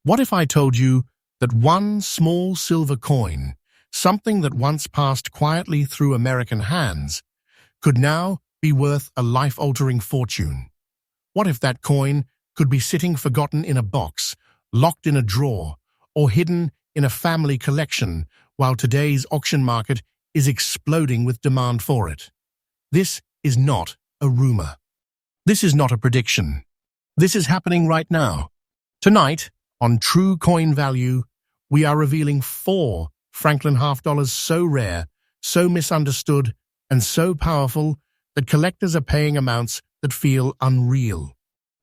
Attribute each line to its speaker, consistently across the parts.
Speaker 1: What if I told you that one small silver coin, something that once passed quietly through American hands, could now be worth a life-altering fortune? What if that coin could be sitting forgotten in a box, locked in a drawer, or hidden in a family collection while today's auction market is exploding with demand for it? This is not a rumor. This is not a prediction. This is happening right now. Tonight, on True Coin Value, we are revealing 4 Franklin half dollars so rare, so misunderstood, and so powerful that collectors are paying amounts that feel unreal.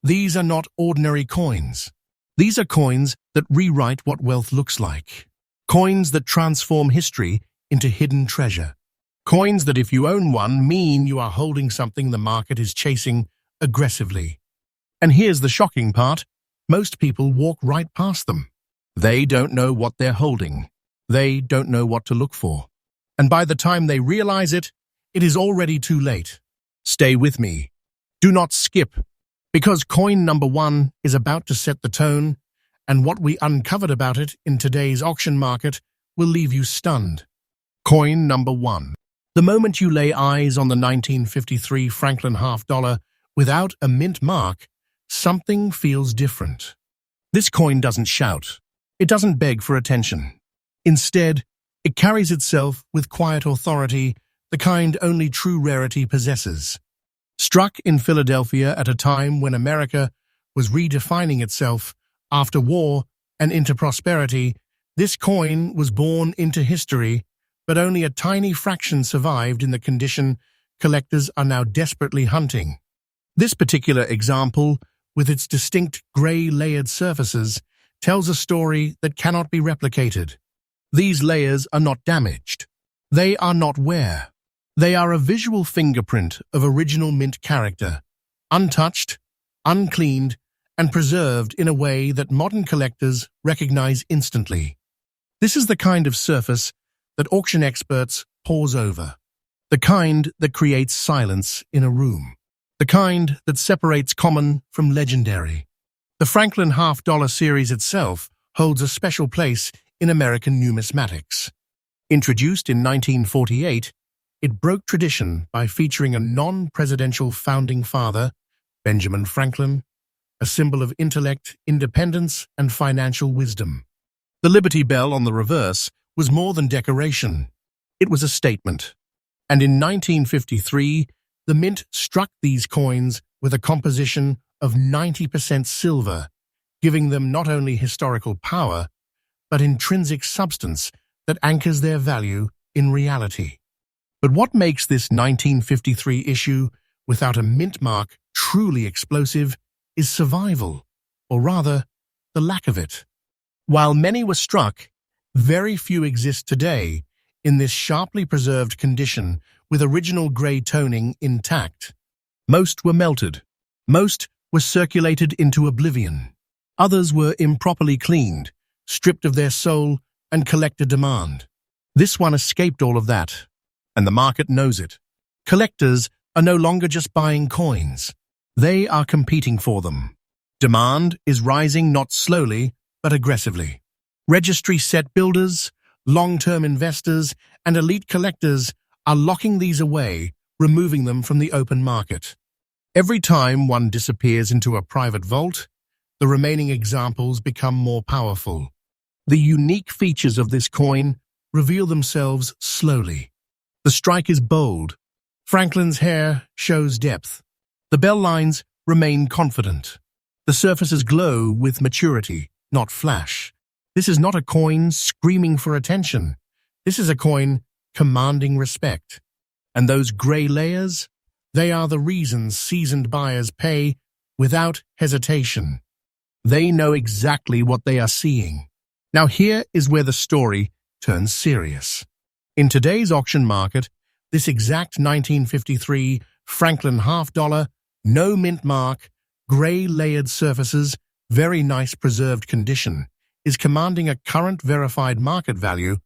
Speaker 1: These are not ordinary coins. These are coins that rewrite what wealth looks like. Coins that transform history into hidden treasure. Coins that, if you own one, mean you are holding something the market is chasing aggressively. And here's the shocking part. Most people walk right past them. They don't know what they're holding. They don't know what to look for. And by the time they realize it, it is already too late. Stay with me. Do not skip, because coin number 1 is about to set the tone, and what we uncovered about it in today's auction market will leave you stunned. Coin number 1. The moment you lay eyes on the 1953 Franklin half dollar without a mint mark, something feels different. This coin doesn't shout. It doesn't beg for attention. Instead, it carries itself with quiet authority, the kind only true rarity possesses. Struck in Philadelphia at a time when America was redefining itself after war and into prosperity, this coin was born into history, but only a tiny fraction survived in the condition collectors are now desperately hunting. This particular example, with its distinct grey layered surfaces, tells a story that cannot be replicated. These layers are not damaged. They are not wear. They are a visual fingerprint of original mint character, untouched, uncleaned, and preserved in a way that modern collectors recognize instantly. This is the kind of surface that auction experts pause over, the kind that creates silence in a room, the kind that separates common from legendary. The Franklin half dollar series itself holds a special place in American numismatics. Introduced in 1948, it broke tradition by featuring a non-presidential founding father, Benjamin Franklin, a symbol of intellect, independence, and financial wisdom. The Liberty Bell on the reverse was more than decoration. It was a statement. And in 1953, the mint struck these coins with a composition of 90% silver, giving them not only historical power, but intrinsic substance that anchors their value in reality. But what makes this 1953 issue without a mint mark truly explosive is survival, or rather, the lack of it. While many were struck, very few exist today in this sharply preserved condition with original grey toning intact. Most were melted. Most were circulated into oblivion. Others were improperly cleaned, stripped of their soul and collector demand. This one escaped all of that, and the market knows it. Collectors are no longer just buying coins. They are competing for them. Demand is rising not slowly, but aggressively. Registry set builders, long-term investors, and elite collectors are locking these away, removing them from the open market. Every time one disappears into a private vault, the remaining examples become more powerful. The unique features of this coin reveal themselves slowly. The strike is bold. Franklin's hair shows depth. The bell lines remain confident. The surfaces glow with maturity, not flash. This is not a coin screaming for attention. This is a coin commanding respect. And those grey layers? They are the reasons seasoned buyers pay without hesitation. They know exactly what they are seeing. Now here is where the story turns serious. In today's auction market, this exact 1953 Franklin half dollar, no mint mark, grey layered surfaces, very nice preserved condition, is commanding a current verified market value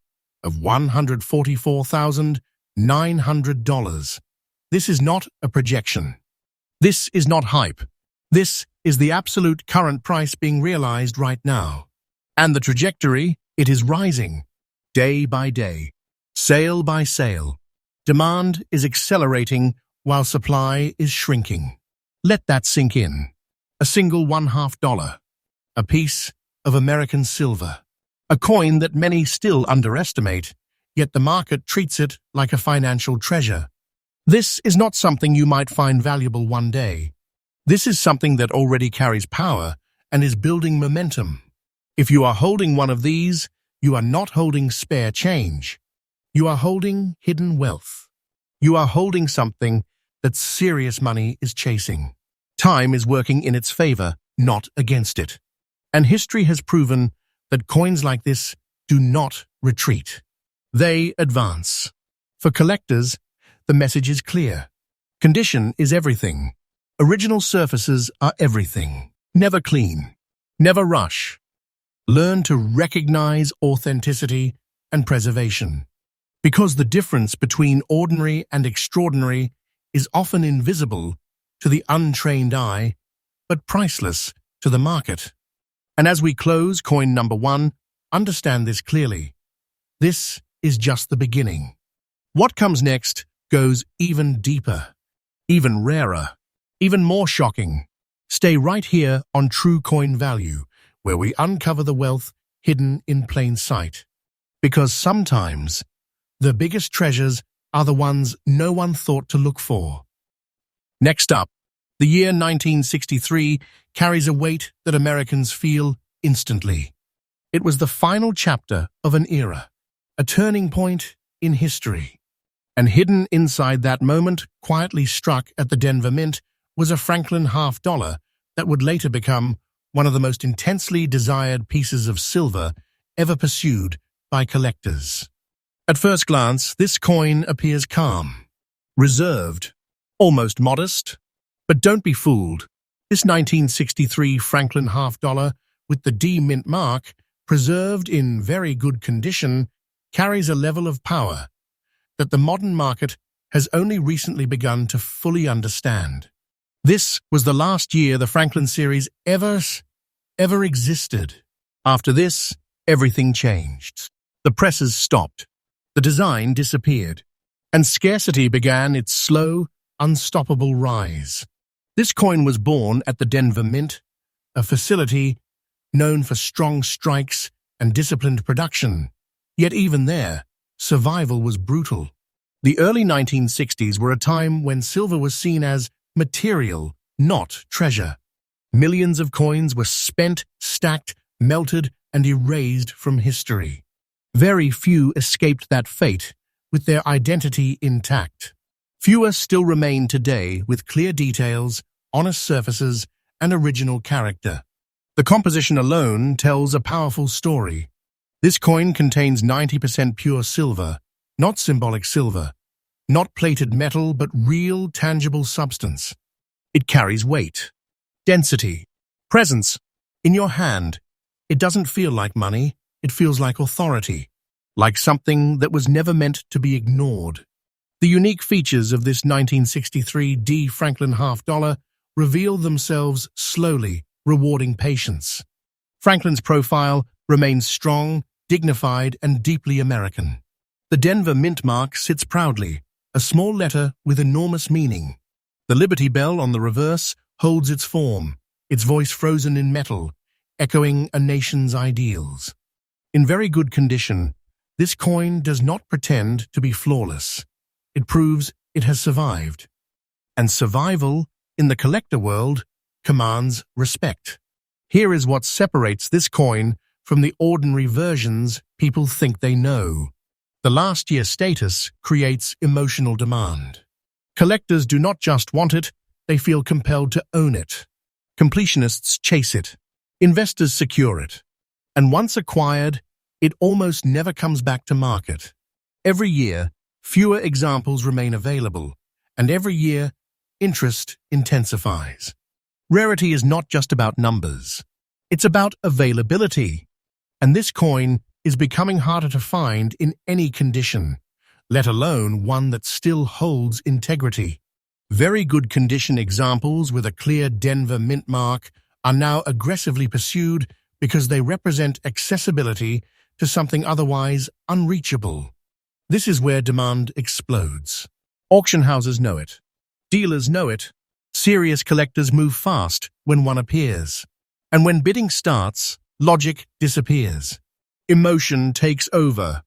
Speaker 1: of $144,900. This is not a projection. This is not hype. This is the absolute current price being realized right now. And the trajectory, it is rising, day by day, sale by sale. Demand is accelerating while supply is shrinking. Let that sink in. A single $0.50, a piece of American silver, a coin that many still underestimate, yet the market treats it like a financial treasure. This is not something you might find valuable one day. This is something that already carries power and is building momentum. If you are holding one of these, you are not holding spare change. You are holding hidden wealth. You are holding something that serious money is chasing. Time is working in its favor, not against it. And history has proven that coins like this do not retreat. They advance. For collectors, the message is clear. Condition is everything. Original surfaces are everything. Never clean. Never rush. Learn to recognize authenticity and preservation. Because the difference between ordinary and extraordinary is often invisible to the untrained eye, but priceless to the market. And as we close coin number 1, understand this clearly. This is just the beginning. What comes next goes even deeper, even rarer, even more shocking. Stay right here on True Coin Value, where we uncover the wealth hidden in plain sight. Because sometimes the biggest treasures are the ones no one thought to look for. Next up, the year 1963 carries a weight that Americans feel instantly. It was the final chapter of an era, a turning point in history. And hidden inside that moment, quietly struck at the Denver Mint, was a Franklin $0.50 that would later become one of the most intensely desired pieces of silver ever pursued by collectors. At first glance, this coin appears calm, reserved, almost modest. But don't be fooled. This 1963 Franklin $0.50 with the D Mint mark, preserved in very good condition, carries a level of power that the modern market has only recently begun to fully understand. This was the last year the Franklin series ever existed. After this, everything changed. The presses stopped, the design disappeared, and scarcity began its slow, unstoppable rise. This coin was born at the Denver Mint, a facility known for strong strikes and disciplined production. Yet even there, survival was brutal. The early 1960s were a time when silver was seen as material, not treasure. Millions of coins were spent, stacked, melted, and erased from history. Very few escaped that fate, with their identity intact. Fewer still remain today with clear details, honest surfaces, and original character. The composition alone tells a powerful story. This coin contains 90% pure silver, not symbolic silver, not plated metal, but real, tangible substance. It carries weight, density, presence. In your hand, it doesn't feel like money, it feels like authority, like something that was never meant to be ignored. The unique features of this 1963 D Franklin $0.50 reveal themselves slowly, rewarding patience. Franklin's profile remains strong, dignified, and deeply American. The Denver Mint mark sits proudly, a small letter with enormous meaning. The Liberty Bell on the reverse holds its form, its voice frozen in metal, echoing a nation's ideals. In very good condition, this coin does not pretend to be flawless. It proves it has survived. And survival, in the collector world, commands respect. Here is what separates this coin from the ordinary versions people think they know. The last year status creates emotional demand. Collectors do not just want it, they feel compelled to own it. Completionists chase it. Investors secure it. And once acquired, it almost never comes back to market. Every year, fewer examples remain available, and every year, interest intensifies. Rarity is not just about numbers. It's about availability. And this coin is becoming harder to find in any condition, let alone one that still holds integrity. Very good condition examples with a clear Denver Mint mark are now aggressively pursued because they represent accessibility to something otherwise unreachable. This is where demand explodes. Auction houses know it. Dealers know it. Serious collectors move fast when one appears. And when bidding starts, logic disappears. Emotion takes over.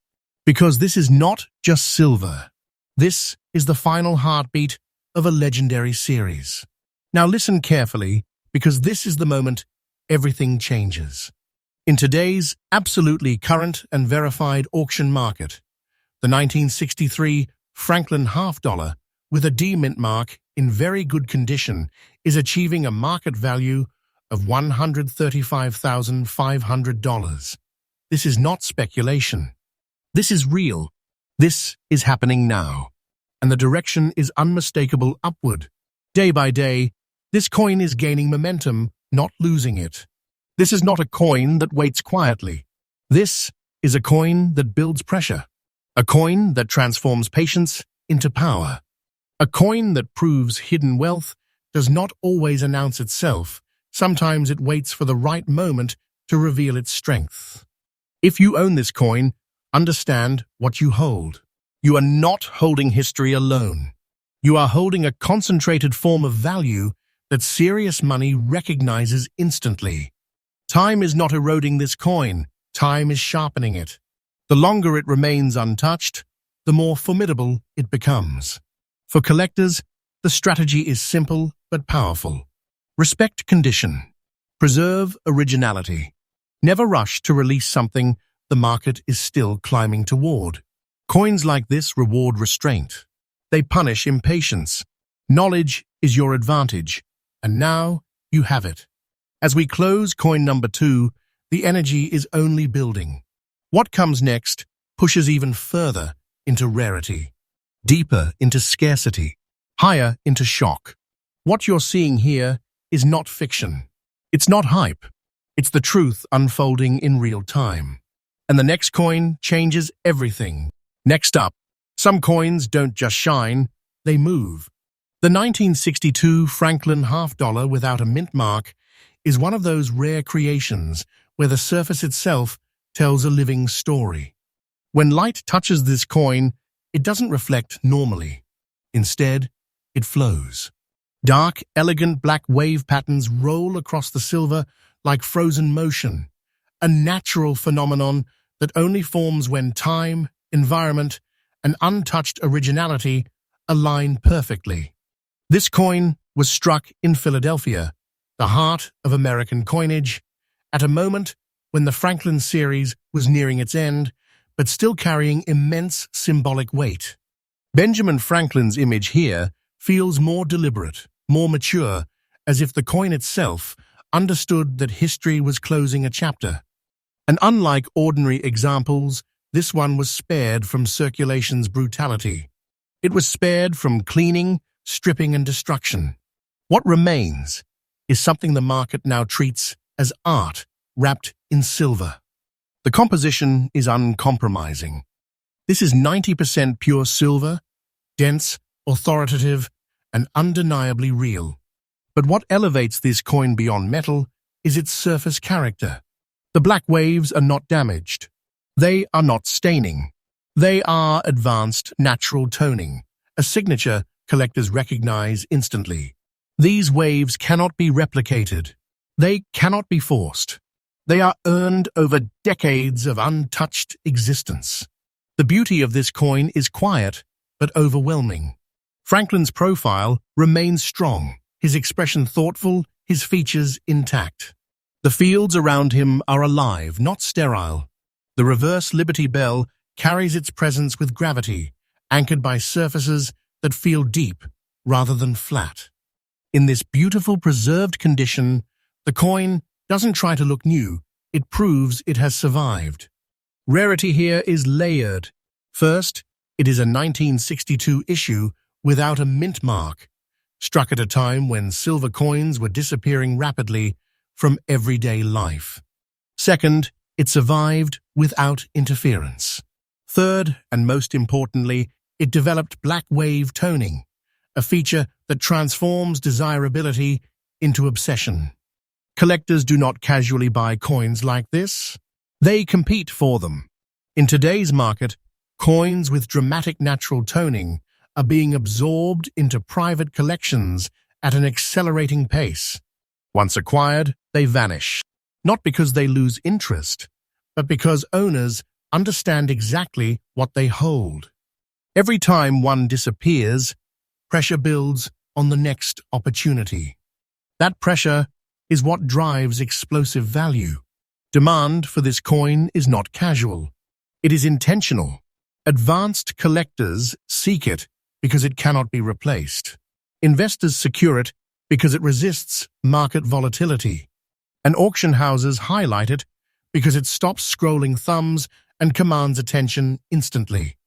Speaker 1: Because this is not just silver. This is the final heartbeat of a legendary series. Now listen carefully, because this is the moment everything changes. In today's absolutely current and verified auction market, the 1963 Franklin half-dollar with a D mint mark in very good condition is achieving a market value of $135,500. This is not speculation. This is real. This is happening now. And the direction is unmistakable upward. Day by day, this coin is gaining momentum, not losing it. This is not a coin that waits quietly. This is a coin that builds pressure. A coin that transforms patience into power. A coin that proves hidden wealth does not always announce itself. Sometimes it waits for the right moment to reveal its strength. If you own this coin, understand what you hold. You are not holding history alone. You are holding a concentrated form of value that serious money recognizes instantly. Time is not eroding this coin. Time is sharpening it. The longer it remains untouched, the more formidable it becomes. For collectors, the strategy is simple but powerful. Respect condition. Preserve originality. Never rush to release something the market is still climbing toward. Coins like this reward restraint. They punish impatience. Knowledge is your advantage, and now you have it. As we close coin number 2, the energy is only building. What comes next pushes even further into rarity, deeper into scarcity, higher into shock. What you're seeing here is not fiction. It's not hype. It's the truth unfolding in real time. And the next coin changes everything. Next up, some coins don't just shine, they move. The 1962 Franklin half-dollar without a mint mark is one of those rare creations where the surface itself tells a living story. When light touches this coin, it doesn't reflect normally. Instead, it flows. Dark, elegant black wave patterns roll across the silver like frozen motion, a natural phenomenon that only forms when time, environment, and untouched originality align perfectly. This coin was struck in Philadelphia, the heart of American coinage, at a moment when the Franklin series was nearing its end, but still carrying immense symbolic weight. Benjamin Franklin's image here feels more deliberate, more mature, as if the coin itself understood that history was closing a chapter. And unlike ordinary examples, this one was spared from circulation's brutality. It was spared from cleaning, stripping, and destruction. What remains is something the market now treats as art wrapped in silver. The composition is uncompromising. This is 90% pure silver, dense, authoritative, and undeniably real. But what elevates this coin beyond metal is its surface character. The black waves are not damaged. They are not staining. They are advanced natural toning, a signature collectors recognize instantly. These waves cannot be replicated. They cannot be forced. They are earned over decades of untouched existence. The beauty of this coin is quiet but overwhelming. Franklin's profile remains strong, his expression thoughtful, his features intact. The fields around him are alive, not sterile. The reverse Liberty Bell carries its presence with gravity, anchored by surfaces that feel deep rather than flat. In this beautiful preserved condition, the coin doesn't try to look new, it proves it has survived. Rarity here is layered. First, it is a 1962 issue without a mint mark, struck at a time when silver coins were disappearing rapidly from everyday life. Second, it survived without interference. Third, and most importantly, it developed black wave toning, a feature that transforms desirability into obsession. Collectors do not casually buy coins like this. They compete for them. In today's market, coins with dramatic natural toning are being absorbed into private collections at an accelerating pace. Once acquired, they vanish, not because they lose interest, but because owners understand exactly what they hold. Every time one disappears, pressure builds on the next opportunity. That pressure is what drives explosive value. Demand for this coin is not casual. It is intentional. Advanced collectors seek it because it cannot be replaced. Investors secure it because it resists market volatility. And auction houses highlight it because it stops scrolling thumbs and commands attention instantly.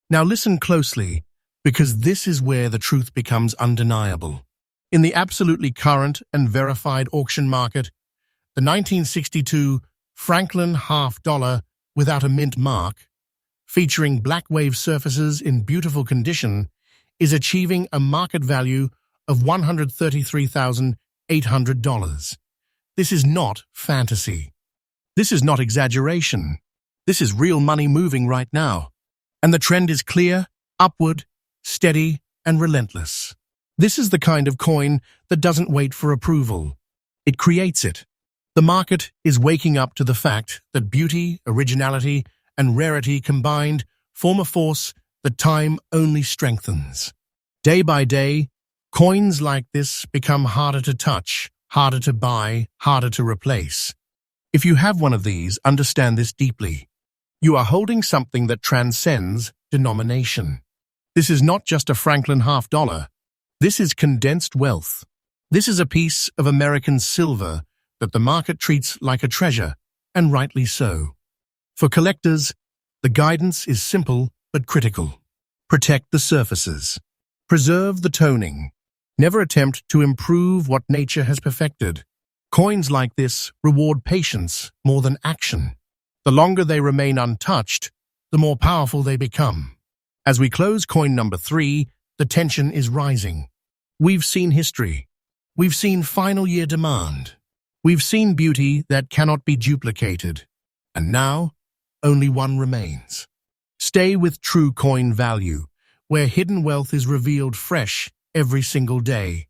Speaker 1: Now listen closely, because this is where the truth becomes undeniable. In the absolutely current and verified auction market, the 1962 Franklin $half without a mint mark, featuring black wave surfaces in beautiful condition, is achieving a market value of $133,800. This is not fantasy. This is not exaggeration. This is real money moving right now. And the trend is clear, upward, steady, and relentless. This is the kind of coin that doesn't wait for approval. It creates it. The market is waking up to the fact that beauty, originality, and rarity combined form a force that time only strengthens. Day by day, coins like this become harder to touch, harder to buy, harder to replace. If you have one of these, understand this deeply. You are holding something that transcends denomination. This is not just a Franklin $half. This is condensed wealth. This is a piece of American silver that the market treats like a treasure, and rightly so. For collectors, the guidance is simple but critical. Protect the surfaces. Preserve the toning. Never attempt to improve what nature has perfected. Coins like this reward patience more than action. The longer they remain untouched, the more powerful they become. As we close coin number 3, the tension is rising. We've seen history. We've seen final year demand. We've seen beauty that cannot be duplicated. And now, only one remains. Stay with true coin value, where hidden wealth is revealed fresh every single day.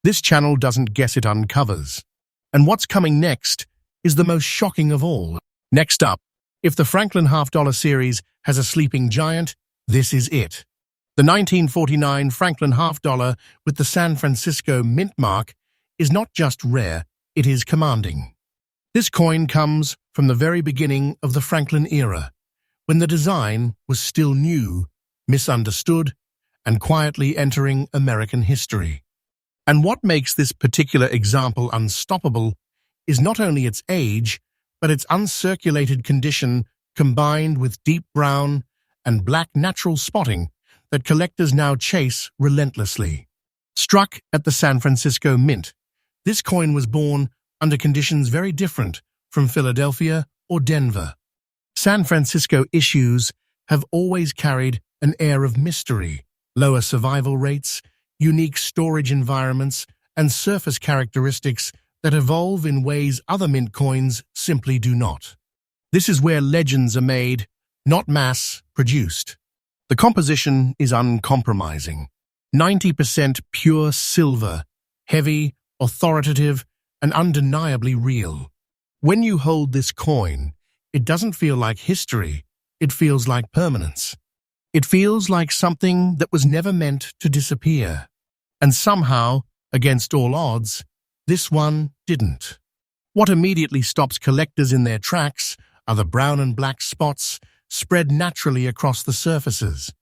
Speaker 1: This channel doesn't guess, it uncovers. And what's coming next is the most shocking of all. Next up, if the Franklin $half series has a sleeping giant, this is it. The 1949 Franklin $half with the San Francisco mint mark is not just rare, it is commanding. This coin comes from the very beginning of the Franklin era, when the design was still new, misunderstood, and quietly entering American history. And what makes this particular example unstoppable is not only its age, but its uncirculated condition combined with deep brown and black natural spotting that collectors now chase relentlessly. Struck at the San Francisco Mint, this coin was born under conditions very different from Philadelphia or Denver. San Francisco issues have always carried an air of mystery, lower survival rates, unique storage environments, and surface characteristics that evolve in ways other mint coins simply do not. This is where legends are made, not mass-produced. The composition is uncompromising. 90% pure silver, heavy, authoritative, and undeniably real. When you hold this coin, it doesn't feel like history, it feels like permanence. It feels like something that was never meant to disappear. And somehow, against all odds, this one didn't. What immediately stops collectors in their tracks are the brown and black spots spread naturally across the surfaces.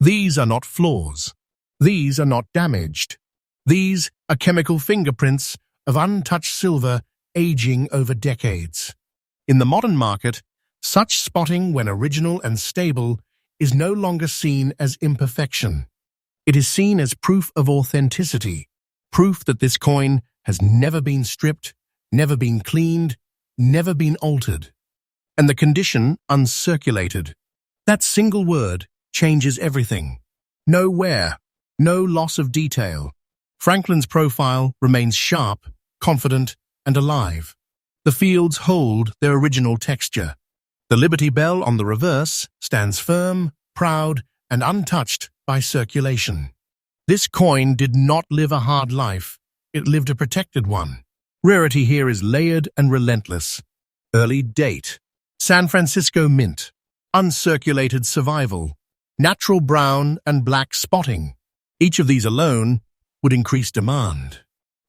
Speaker 1: These are not flaws. These are not damaged. These are chemical fingerprints of untouched silver aging over decades. In the modern market, such spotting, when original and stable, is no longer seen as imperfection. It is seen as proof of authenticity, proof that this coin has never been stripped, never been cleaned, never been altered. And the condition uncirculated. That single word changes everything. No wear, no loss of detail. Franklin's profile remains sharp, confident, and alive. The fields hold their original texture. The Liberty Bell on the reverse stands firm, proud, and untouched by circulation. This coin did not live a hard life. It lived a protected one. Rarity here is layered and relentless. Early date: San Francisco Mint. Uncirculated survival. Natural brown and black spotting. Each of these alone would increase demand.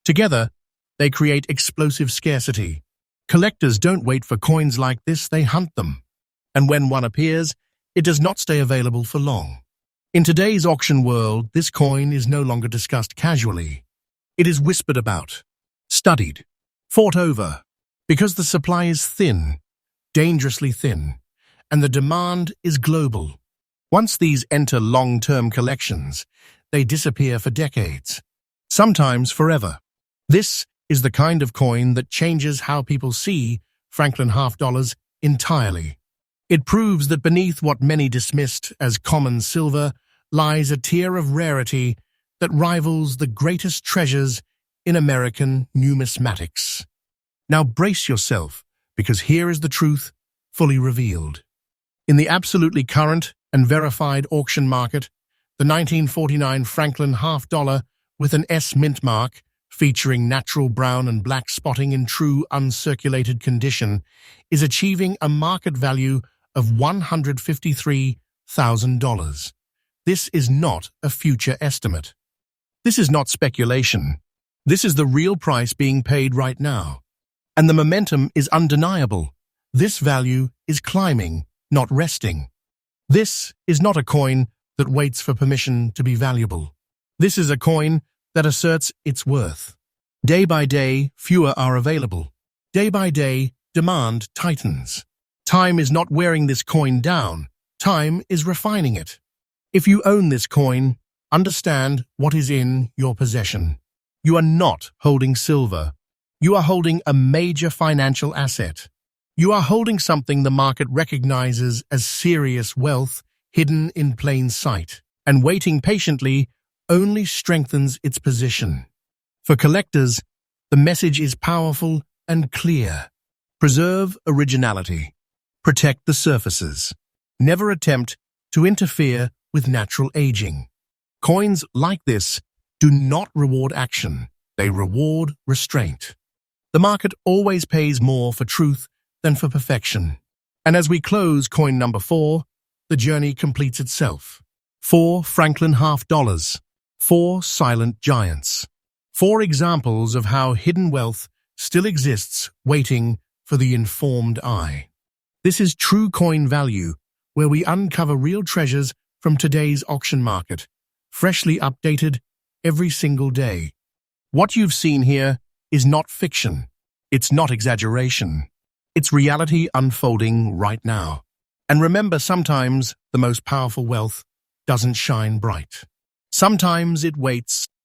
Speaker 1: Together, they create explosive scarcity. Collectors don't wait for coins like this, they hunt them. And when one appears, it does not stay available for long. In today's auction world, this coin is no longer discussed casually. It is whispered about, studied, fought over, because the supply is thin, dangerously thin, and the demand is global. Once these enter long-term collections, they disappear for decades, sometimes forever. This is the kind of coin that changes how people see Franklin half dollars entirely. It proves that beneath what many dismissed as common silver lies a tier of rarity that rivals the greatest treasures in American numismatics. Now brace yourself, because here is the truth fully revealed. In the absolutely current and verified auction market, the 1949 Franklin half dollar with an S mint mark, featuring natural brown and black spotting in true uncirculated condition, is achieving a market value of $153,000. This is not a future estimate. This is not speculation. This is the real price being paid right now. And the momentum is undeniable. This value is climbing, not resting. This is not a coin that waits for permission to be valuable. This is a coin that asserts its worth. Day by day, fewer are available. Day by day, demand tightens. Time is not wearing this coin down. Time is refining it. If you own this coin, understand what is in your possession. You are not holding silver. You are holding a major financial asset. You are holding something the market recognizes as serious wealth hidden in plain sight, and waiting patiently only strengthens its position. For collectors, the message is powerful and clear. Preserve originality. Protect the surfaces. Never attempt to interfere with natural aging. Coins like this do not reward action. They reward restraint. The market always pays more for truth than for perfection. And as we close coin number 4, the journey completes itself. 4 Franklin half dollars. 4 silent giants. 4 examples of how hidden wealth still exists waiting for the informed eye. This is true coin value, where we uncover real treasures from today's auction market, freshly updated every single day. What you've seen here is not fiction. It's not exaggeration. It's reality unfolding right now. And remember, sometimes the most powerful wealth doesn't shine bright. Sometimes it waits